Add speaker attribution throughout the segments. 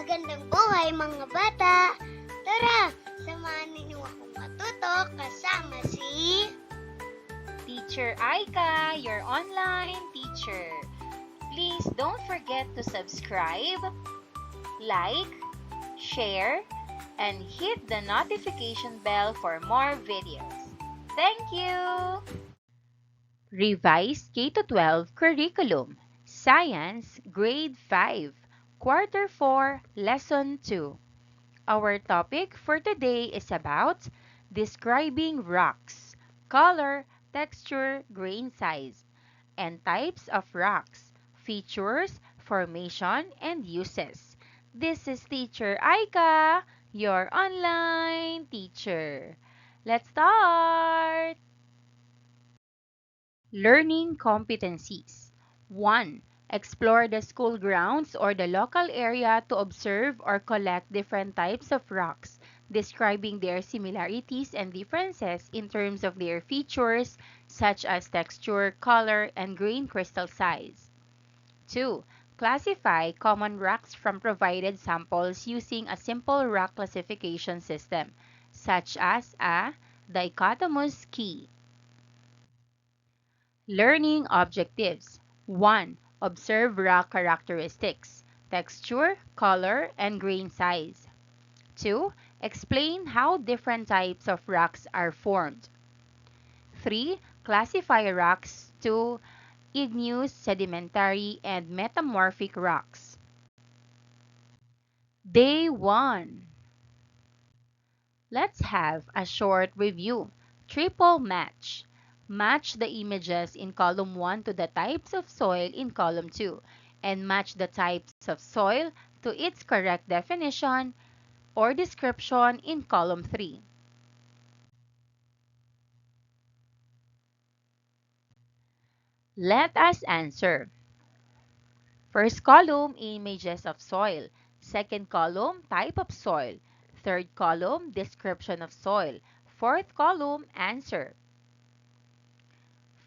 Speaker 1: Magandang buhay mga bata! Tara, samahan ninyo akong matuto kasama si
Speaker 2: Teacher Aika, your online teacher. Please don't forget to subscribe, like, share, and hit the notification bell for more videos. Thank you! Revised K-12 Curriculum, Science, Grade 5, Quarter 4, Lesson 2. Our topic for today is about describing rocks, color, texture, grain size, and types of rocks, features, formation, and uses. This is Teacher Aika, your online teacher. Let's start! Learning competencies. 1. Explore the school grounds or the local area to observe or collect different types of rocks, describing their similarities and differences in terms of their features, such as texture, color, and grain crystal size. 2. Classify common rocks from provided samples using a simple rock classification system, such as a dichotomous key. Learning objectives. 1. Observe rock characteristics, texture, color, and grain size. 2. Explain how different types of rocks are formed. 3. Classify rocks to igneous, sedimentary, and metamorphic rocks. Day 1. Let's have a short review. Triple match. Match the images in column 1 to the types of soil in column 2 and match the types of soil to its correct definition or description in column 3. Let us answer. First column, images of soil. Second column, type of soil. Third column, description of soil. Fourth column, answer.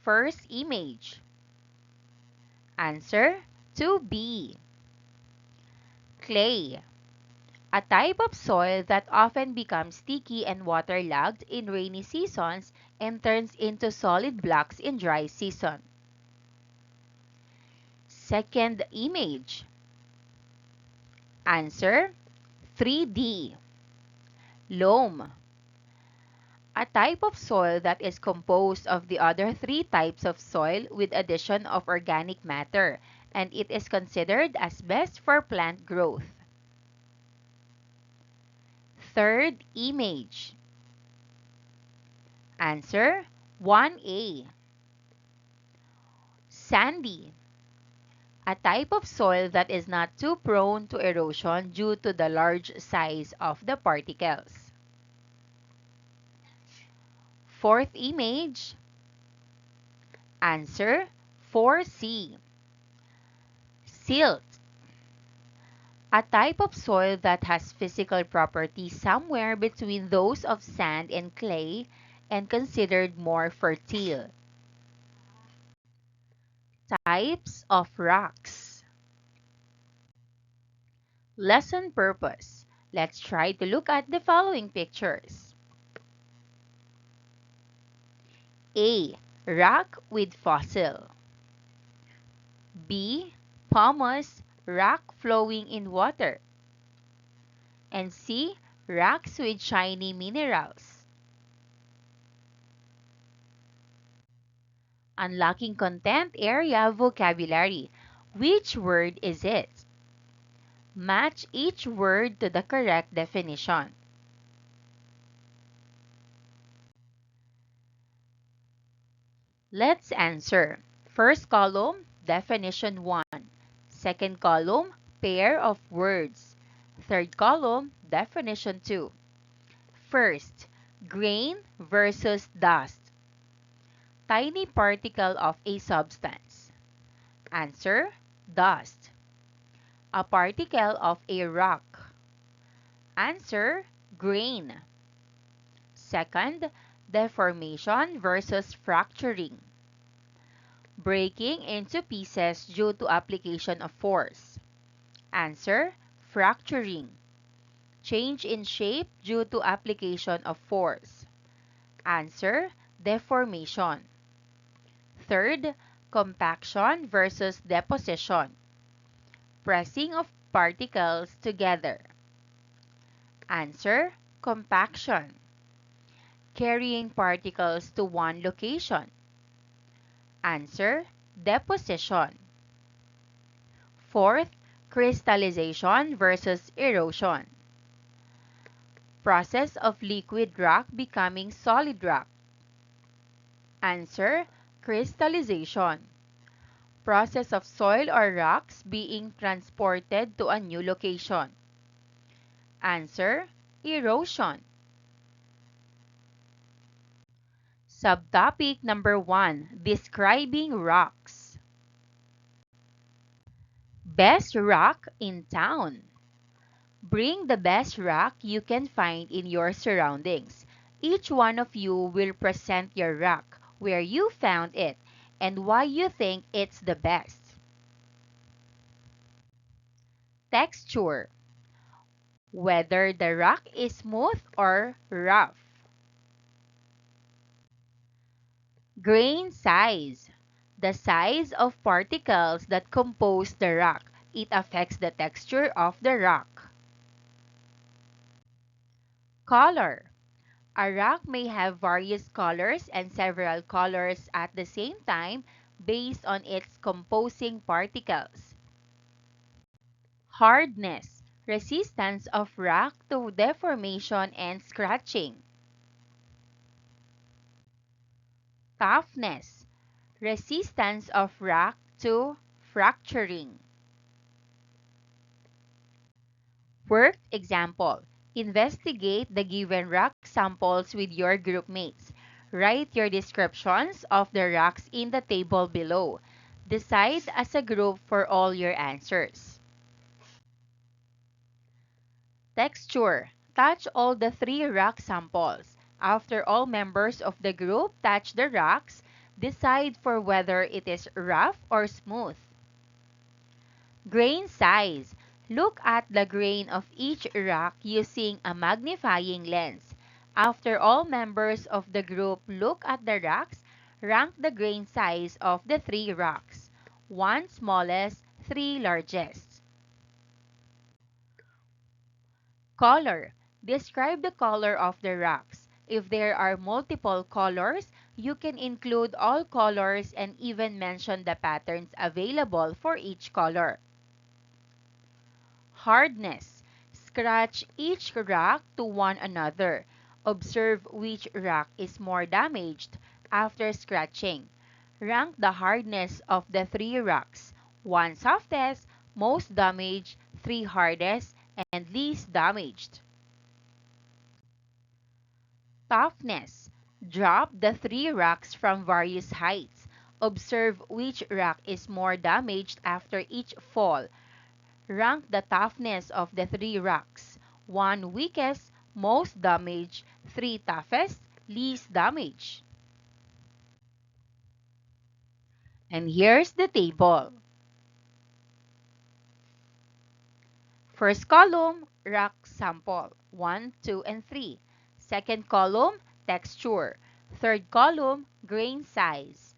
Speaker 2: First image. Answer 2B. Clay. A type of soil that often becomes sticky and waterlogged in rainy seasons and turns into solid blocks in dry season. Second image. Answer 3D. Loam. A type of soil that is composed of the other three types of soil with addition of organic matter, and it is considered as best for plant growth. Third image. Answer 1A. Sandy. A type of soil that is not too prone to erosion due to the large size of the particles. Fourth image. Answer 4C. Silt. A type of soil that has physical properties somewhere between those of sand and clay and considered more fertile. Types of rocks. Lesson purpose. Let's try to look at the following pictures. A. Rock with fossil. B. Pumice, rock flowing in water. And C. Rocks with shiny minerals. Unlocking content area vocabulary. Which word is it? Match each word to the correct definition. Let's answer. First column, definition 1. Second column, pair of words. Third column, definition 2. First, grain versus dust. Tiny particle of a substance. Answer, dust. A particle of a rock. Answer, grain. Second, deformation versus fracturing. Breaking into pieces due to application of force. Answer, Fracturing. Change in shape due to application of force. Answer, deformation. Third, compaction versus deposition. Pressing of particles together. Answer, compaction. Carrying particles to one location. Answer, deposition. Fourth, crystallization versus erosion. Process of liquid rock becoming solid rock. Answer, crystallization. Process of soil or rocks being transported to a new location. Answer, erosion. Subtopic number 1, describing rocks. Best rock in town. Bring the best rock you can find in your surroundings. Each one of you will present your rock, where you found it, and why you think it's the best. Texture. Whether the rock is smooth or rough. Grain size. The size of particles that compose the rock. It affects the texture of the rock. Color. A rock may have various colors and several colors at the same time based on its composing particles. Hardness. Resistance of rock to deformation and scratching. Toughness. Resistance of rock to fracturing. Worked example. Investigate the given rock samples with your group mates. Write your descriptions of the rocks in the table below. Decide as a group for all your answers. Texture. Touch all the 3 rock samples. After all members of the group touch the rocks, decide for whether it is rough or smooth. Grain size. Look at the grain of each rock using a magnifying lens. After all members of the group look at the rocks, rank the grain size of the 3 rocks. 1 smallest, 3 largest. Color. Describe the color of the rocks. If there are multiple colors, you can include all colors and even mention the patterns available for each color. Hardness. Scratch each rock to one another. Observe which rock is more damaged after scratching. Rank the hardness of the 3 rocks. 1 softest, most damaged, 3 hardest, and least damaged. Toughness. Drop the 3 rocks from various heights. Observe which rock is more damaged after each fall. Rank the toughness of the 3 rocks. 1 weakest, most damaged, 3 toughest, least damaged. And here's the table. First column, rock sample, 1, 2, and 3. Second column, texture. Third column, grain size.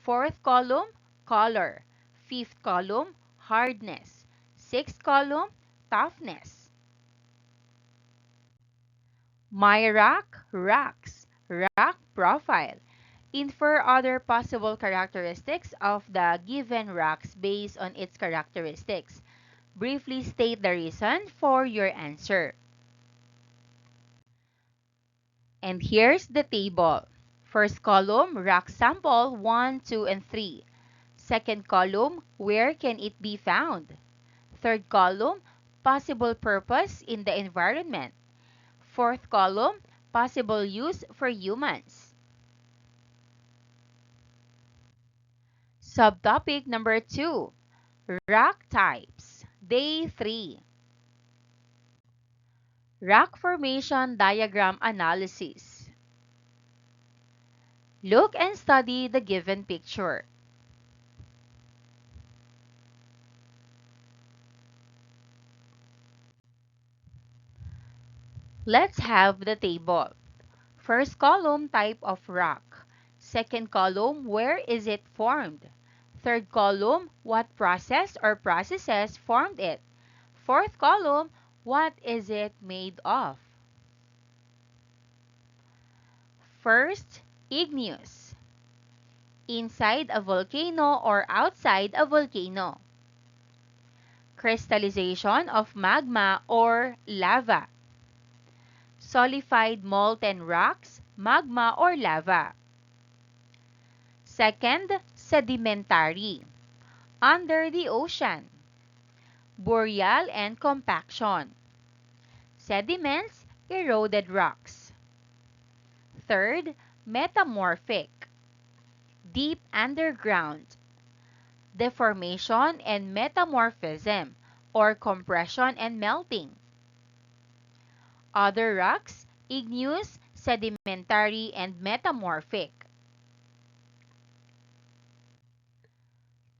Speaker 2: Fourth column, color. Fifth column, hardness. Sixth column, toughness. My rock, rocks. Rock profile. Infer other possible characteristics of the given rocks based on its characteristics. Briefly state the reason for your answer. And here's the table. First column, rock sample 1, 2, and 3. Second column, where can it be found? Third column, possible purpose in the environment. Fourth column, possible use for humans. Subtopic number 2, rock types. Day 3. Rock formation diagram analysis. Look and study the given picture. Let's have the table. First column, type of rock. Second column, where is it formed? Third column, what process or processes formed it? Fourth column, what is it made of? First, igneous. Inside a volcano or outside a volcano. Crystallization of magma or lava. Solidified molten rocks, magma or lava. Second, sedimentary. Under the ocean. Boreal and compaction. Sediments, eroded rocks. Third, metamorphic. Deep underground. Deformation and metamorphism, or compression and melting. Other rocks, igneous, sedimentary, and metamorphic.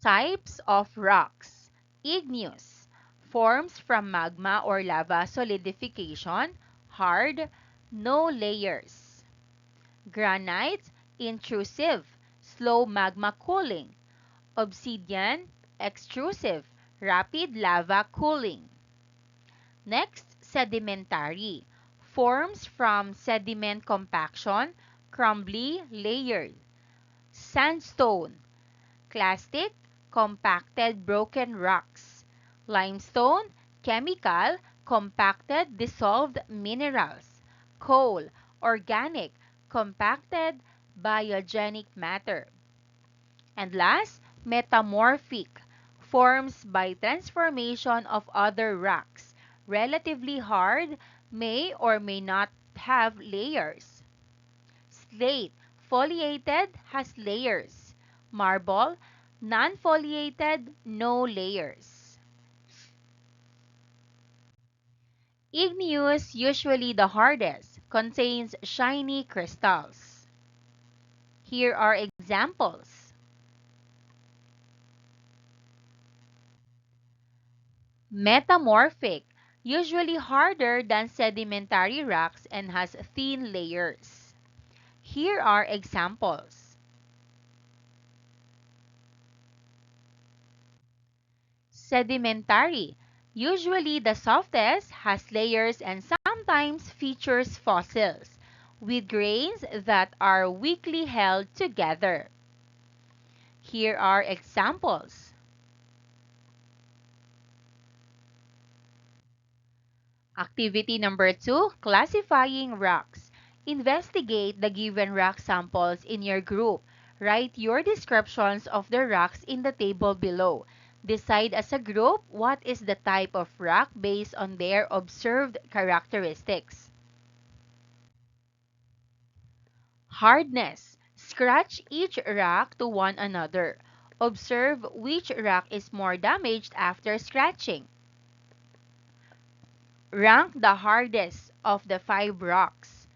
Speaker 2: Types of rocks. Igneous. Forms from magma or lava solidification, hard, no layers. Granite, intrusive, slow magma cooling. Obsidian, extrusive, rapid lava cooling. Next, sedimentary. Forms from sediment compaction, crumbly, layered. Sandstone, clastic, compacted broken rocks. Limestone, chemical, compacted dissolved minerals. Coal, organic, compacted biogenic matter. And last, metamorphic, forms by transformation of other rocks. Relatively hard, may or may not have layers. Slate, foliated, has layers. Marble, non-foliated, no layers. Igneous, usually the hardest, contains shiny crystals. Here are examples. Metamorphic, usually harder than sedimentary rocks and has thin layers. Here are examples. Sedimentary, usually the softest, has layers and sometimes features fossils, with grains that are weakly held together. Here are examples. Activity number 2, classifying rocks. Investigate the given rock samples in your group. Write your descriptions of the rocks in the table below. Decide as a group what is the type of rock based on their observed characteristics. Hardness. Scratch each rock to one another. Observe which rock is more damaged after scratching. Rank the hardest of the 5 rocks.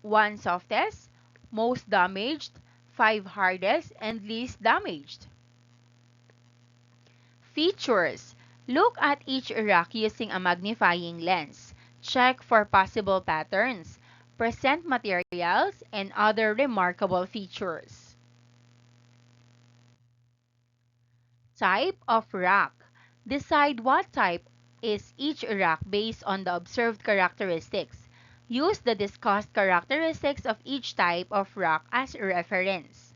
Speaker 2: 1 softest, most damaged, 5 hardest, and least damaged. Features. Look at each rock using a magnifying lens. Check for possible patterns, present materials, and other remarkable features. Type of rock. Decide what type is each rock based on the observed characteristics. Use the discussed characteristics of each type of rock as reference.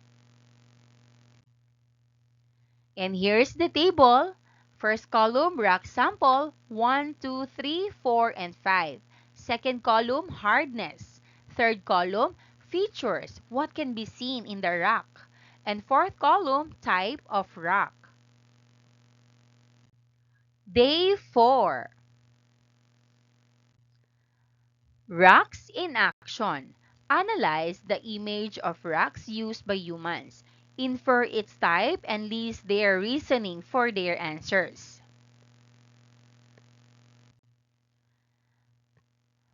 Speaker 2: And here's the table. First column, rock sample, 1, 2, 3, 4, and 5. Second column, hardness. Third column, features, what can be seen in the rock. And fourth column, type of rock. Day 4. Rocks in action. Analyze the image of rocks used by humans. Infer its type and list their reasoning for their answers.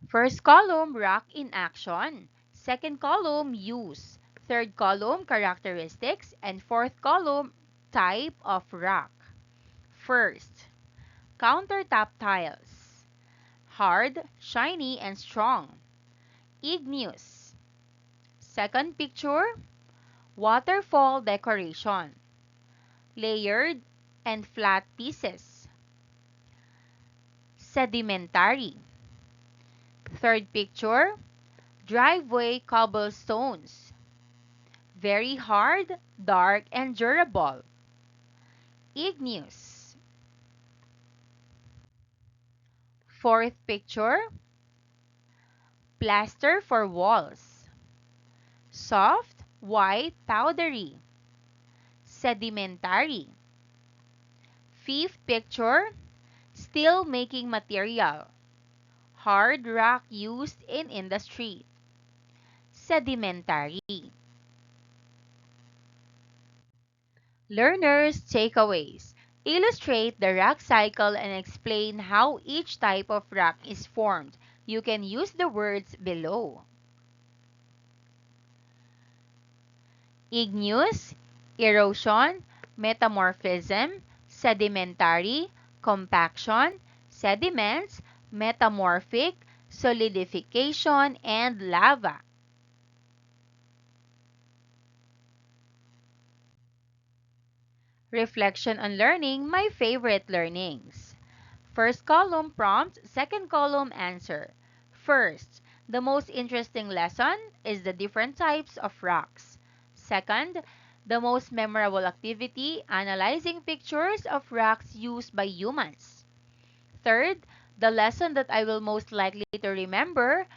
Speaker 2: First column, rock in action. Second column, use. Third column, characteristics. And fourth column, type of rock. First, countertop tiles. hard, shiny, and strong. Igneous. Second picture, waterfall decoration. Layered and flat pieces. Sedimentary. Third picture, driveway cobblestones. Very hard, dark, and durable. Igneous. Fourth picture, plaster for walls. Soft, white, powdery. Sedimentary. Fifth picture, steel making material. Hard rock used in industry. Sedimentary. Learners' takeaways. Illustrate the rock cycle and explain how each type of rock is formed. You can use the words below. Igneous, erosion, metamorphism, sedimentary, compaction, sediments, metamorphic, solidification, and lava. Reflection on learning, my favorite learnings. First column prompt, second column answer. First, the most interesting lesson is the different types of rocks. Second, the most memorable activity, analyzing pictures of rocks used by humans. Third, the lesson that I will most likely to remember,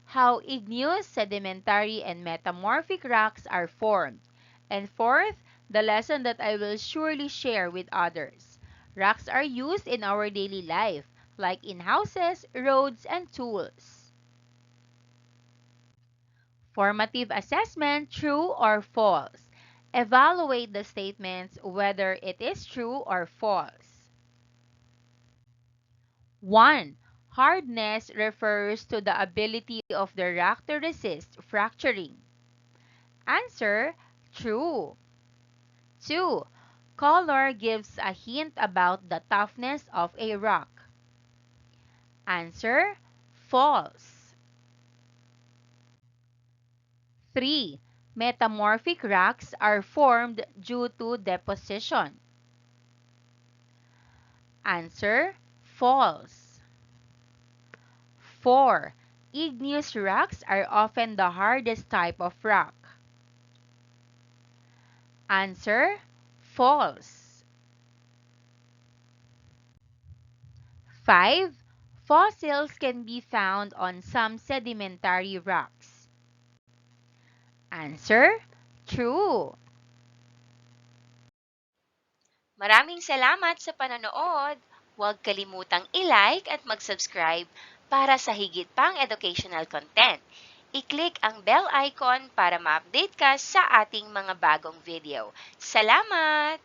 Speaker 2: how igneous, sedimentary, and metamorphic rocks are formed. And fourth, the lesson that I will surely share with others. Rocks are used in our daily life, like in houses, roads, and tools. Formative assessment, true or false. Evaluate the statements whether it is true or false. 1. Hardness refers to the ability of the rock to resist fracturing. Answer, true. 2. Color gives a hint about the toughness of a rock. Answer, false. 3. Metamorphic rocks are formed due to deposition. Answer, false. 4. Igneous rocks are often the hardest type of rock. Answer, false. 5. Fossils can be found on some sedimentary rocks. Answer, true.
Speaker 3: Maraming salamat sa panonood. Huwag kalimutang i-like at mag-subscribe para sa higit pang educational content. I-click ang bell icon para ma-update ka sa ating mga bagong video. Salamat!